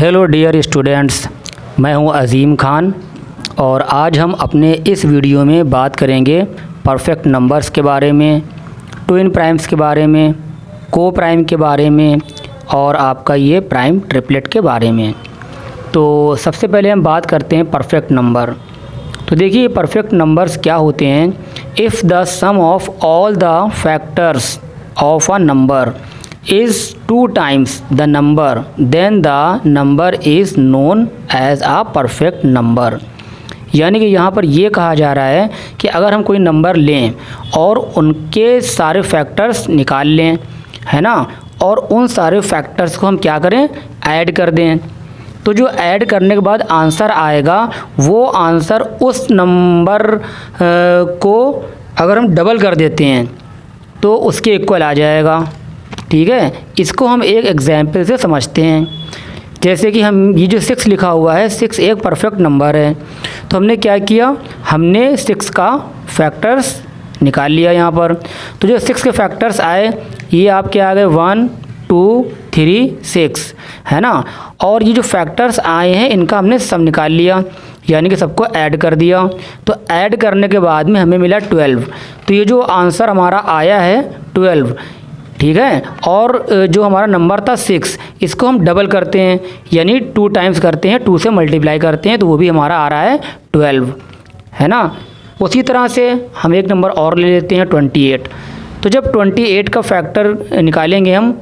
Hello dear students, मैं हूं अज़ीम खान और आज हम अपने इस वीडियो में बात करेंगे परफेक्ट नंबर्स के बारे में, ट्विन प्राइम्स के बारे में, को प्राइम के बारे में और आपका ये प्राइम ट्रिपलेट के बारे में। तो सबसे पहले हम बात करते हैं परफेक्ट नंबर। तो देखिए परफेक्ट नंबर्स क्या होते हैं। If the sum of all the factors of a number is 2 times the number, then the number is known as a perfect number। यानी कि यहाँ पर ये कहा जा रहा है कि अगर हम कोई नंबर लें और उनके सारे फैक्टर्स निकाल लें, है ना, और उन सारे फैक्टर्स को हम क्या करें, ऐड कर दें, तो जो ऐड करने के बाद आंसर आएगा वो आंसर उस नंबर को अगर हम डबल कर देते हैं तो उसके इक्वल आ जाएगा। ठीक है, इसको हम एक एग्जाम्पल से समझते हैं। जैसे कि हम ये जो 6 लिखा हुआ है, 6 एक परफेक्ट नंबर है, तो हमने क्या किया, हमने 6 का फैक्टर्स निकाल लिया यहाँ पर। तो जो 6 के फैक्टर्स आए ये आपके आ गए 1 2 3 6, है ना। और ये जो फैक्टर्स आए हैं इनका हमने सम निकाल लिया, यानी कि सबको ऐड कर दिया। तो ऐड करने के बाद में हमें मिला 12। तो ये जो आंसर हमारा आया है 12, ठीक है। और जो हमारा नंबर था 6, इसको हम डबल करते हैं, यानी 2 टाइम्स करते हैं, 2 से मल्टीप्लाई करते हैं, तो वो भी हमारा आ रहा है 12, है ना। उसी तरह से हम एक नंबर और ले लेते हैं 28। तो जब 28 का फैक्टर निकालेंगे हम,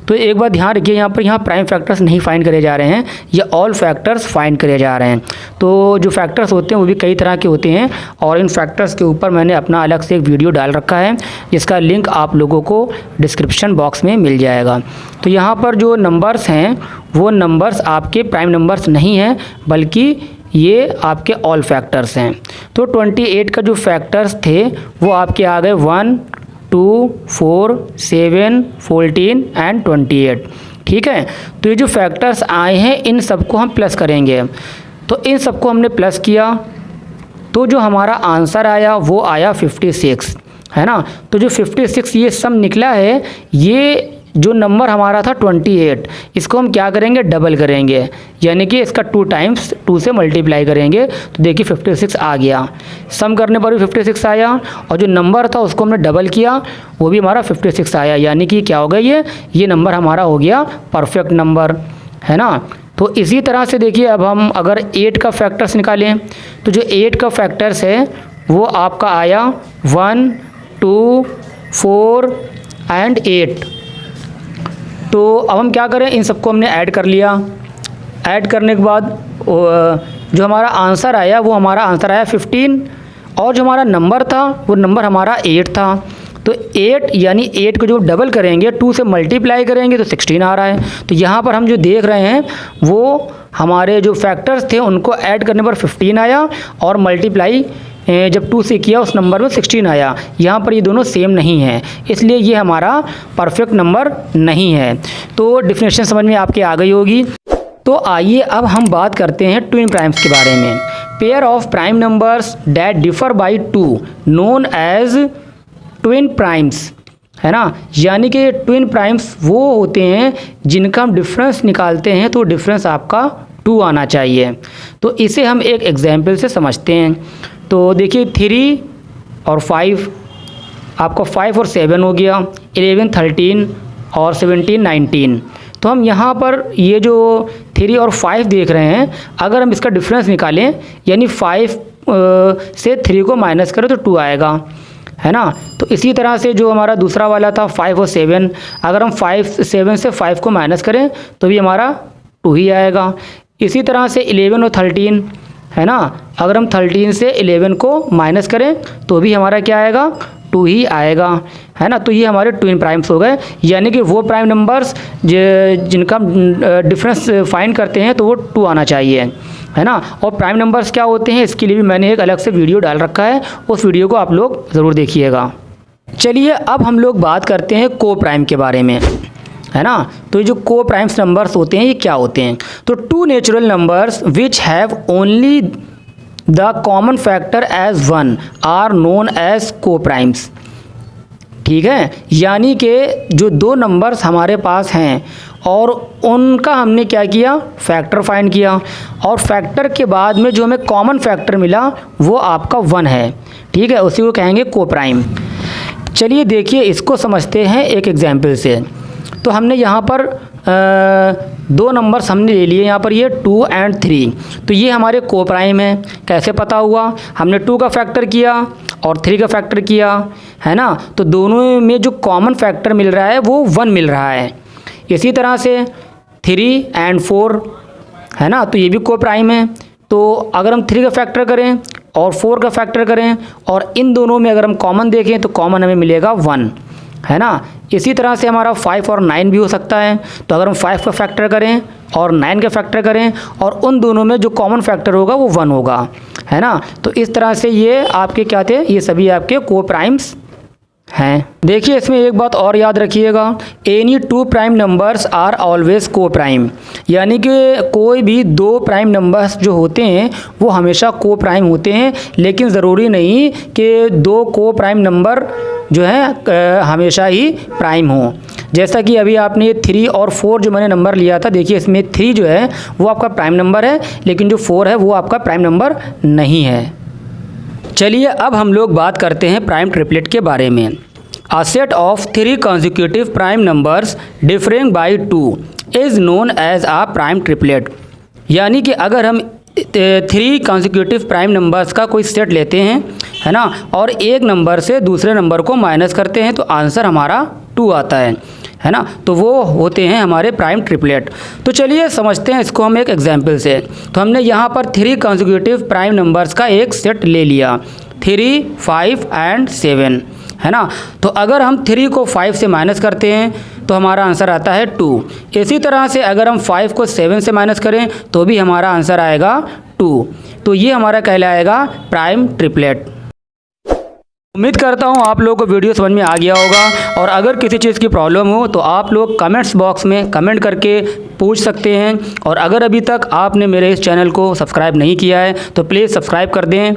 तो एक बात ध्यान रखिए, यहाँ प्राइम फैक्टर्स नहीं फाइंड करे जा रहे हैं, ये ऑल फैक्टर्स फाइंड करे जा रहे हैं। तो जो फैक्टर्स होते हैं वो भी कई तरह के होते हैं और इन फैक्टर्स के ऊपर मैंने अपना अलग से एक वीडियो डाल रखा है, जिसका लिंक आप लोगों को डिस्क्रिप्शन बॉक्स में मिल जाएगा। तो यहाँ पर जो नंबर्स हैं वो नंबर्स आपके प्राइम नंबर्स नहीं हैं, बल्कि ये आपके ऑल फैक्टर्स हैं। तो 28 का जो फैक्टर्स थे वो आपके आ गए 1 2 4 7 14 एंड 28। ठीक है, तो ये जो फैक्टर्स आए हैं इन सबको हम प्लस करेंगे। तो इन सबको हमने प्लस किया तो जो हमारा आंसर आया वो आया 56, है ना। तो जो 56 ये सम निकला है, ये जो नंबर हमारा था 28, इसको हम क्या करेंगे, डबल करेंगे, यानी कि इसका 2 टाइम्स 2 से मल्टीप्लाई करेंगे। तो देखिए 56 आ गया, सम करने पर भी 56 आया, और जो नंबर था उसको हमने डबल किया, वो भी हमारा 56 आया, यानी कि क्या हो गया, ये नंबर हमारा हो गया परफेक्ट नंबर, है ना। तो इसी तरह से देखिए अब हम अगर 8 का फैक्टर्स निकालें, तो जो 8 का फैक्टर्स है वो आपका आया 1 2 4 एंड 8। तो अब हम क्या करें, इन सबको हमने ऐड कर लिया। ऐड करने के बाद जो हमारा आंसर आया वो हमारा आंसर आया 15, और जो हमारा नंबर था वो नंबर हमारा 8 था। तो 8 यानी 8 को जो डबल करेंगे, 2 से मल्टीप्लाई करेंगे तो 16 आ रहा है। तो यहाँ पर हम जो देख रहे हैं वो हमारे जो फैक्टर्स थे उनको ऐड करने पर 15 आया, और मल्टीप्लाई जब 2 से किया उस नंबर में 16 आया। यहाँ पर ये दोनों सेम नहीं हैं, इसलिए ये हमारा परफेक्ट नंबर नहीं है। तो डिफिनेशन समझ में आपके आ गई होगी। तो आइए अब हम बात करते हैं ट्विन प्राइम्स के बारे में। Pair of prime numbers that differ by 2 known as twin primes, है ना। यानी कि ट्विन प्राइम्स वो होते हैं जिनका हम डिफरेंस निकालते हैं तो डिफरेंस आपका 2 आना चाहिए। तो इसे हम एक एग्जाम्पल से समझते हैं। तो देखिए 3 और 5, आपका 5 और 7 हो गया, 11 13 और 17 19। तो हम यहाँ पर ये जो 3 और 5 देख रहे हैं, अगर हम इसका डिफरेंस निकालें, यानी 5 से 3 को माइनस करें तो 2 आएगा, है ना। तो इसी तरह से जो हमारा दूसरा वाला था 5 और 7, अगर हम 7 से 5 को माइनस करें तो भी हमारा 2 ही आएगा। इसी तरह से 11 और 13, है ना, अगर हम 13 से 11 को माइनस करें तो भी हमारा क्या आएगा, 2 ही आएगा, है ना। तो ये हमारे ट्विन प्राइम्स हो गए, यानी कि वो प्राइम नंबर्स जिनका डिफरेंस फाइंड करते हैं तो वो 2 आना चाहिए, है ना। और प्राइम नंबर्स क्या होते हैं इसके लिए भी मैंने एक अलग से वीडियो डाल रखा है, उस वीडियो को आप लोग ज़रूर देखिएगा। चलिए अब हम लोग बात करते हैं को प्राइम के बारे में, है ना। तो ये जो को प्राइम्स नंबर्स होते हैं ये क्या होते हैं। तो 2 natural numbers which have only the common factor as 1 are known as coprimes. ठीक है, यानी कि जो 2 नंबर्स हमारे पास हैं और उनका हमने क्या किया, फैक्टर फाइंड किया, और फैक्टर के बाद में जो हमें कॉमन फैक्टर मिला वो आपका 1 है। ठीक है, उसी को कहेंगे कोप्राइम। चलिए देखिए, इसको समझते हैं एक एग्जाम्पल से। तो हमने यहाँ पर 2 नंबर्स हमने ले लिए, यहाँ पर ये 2 और 3। तो ये हमारे कोप्राइम है। कैसे पता हुआ, हमने 2 का फैक्टर किया और 3 का फैक्टर किया, है ना। तो दोनों में जो कॉमन फैक्टर मिल रहा है वो 1 मिल रहा है। इसी तरह से 3 और 4, है ना, तो ये भी कोप्राइम है। तो अगर हम 3 का फैक्टर करें और 4 का फैक्टर करें और इन दोनों में अगर हम कॉमन देखें तो कॉमन हमें मिलेगा 1, है ना। इसी तरह से हमारा 5 और 9 भी हो सकता है। तो अगर हम 5 का फैक्टर करें और 9 का फैक्टर करें और उन दोनों में जो कॉमन फैक्टर होगा वो 1 होगा, है ना। तो इस तरह से ये आपके क्या थे, ये सभी आपके कोप्राइम्स हैं। देखिए इसमें एक बात और याद रखिएगा, any 2 prime numbers are always coprime, यानी कि कोई भी 2 प्राइम नंबर्स जो होते हैं वो हमेशा कोप्राइम होते हैं। लेकिन ज़रूरी नहीं कि 2 कोप्राइम नंबर जो है हमेशा ही प्राइम हो। जैसा कि अभी आपने 3 और 4 जो मैंने नंबर लिया था, देखिए इसमें 3 जो है वो आपका प्राइम नंबर है, लेकिन जो 4 है वो आपका प्राइम नंबर नहीं है। चलिए अब हम लोग बात करते हैं प्राइम ट्रिपलेट के बारे में। A set of 3 consecutive prime numbers differing by 2 is known as a prime triplet. यानी कि अगर हम 3 consecutive प्राइम नंबर्स का कोई सेट लेते हैं, है ना, और एक नंबर से दूसरे नंबर को माइनस करते हैं तो आंसर हमारा 2 आता है ना। तो वो होते हैं हमारे प्राइम ट्रिपलेट। तो चलिए समझते हैं इसको हम एक एग्जांपल से। तो हमने यहाँ पर 3 consecutive प्राइम नंबर्स का एक सेट ले लिया, 3, 5 और 7, है ना। तो अगर हम 3 को 5 से माइनस करते हैं तो हमारा आंसर आता है 2। इसी तरह से अगर हम 5 को 7 से माइनस करें तो भी हमारा आंसर आएगा 2। तो ये हमारा कहलाएगा प्राइम ट्रिपलेट। उम्मीद करता हूँ आप लोगों को वीडियो समझ में आ गया होगा। और अगर किसी चीज़ की प्रॉब्लम हो तो आप लोग कमेंट्स बॉक्स में कमेंट करके पूछ सकते हैं। और अगर अभी तक आपने मेरे इस चैनल को सब्सक्राइब नहीं किया है तो प्लीज़ सब्सक्राइब कर दें।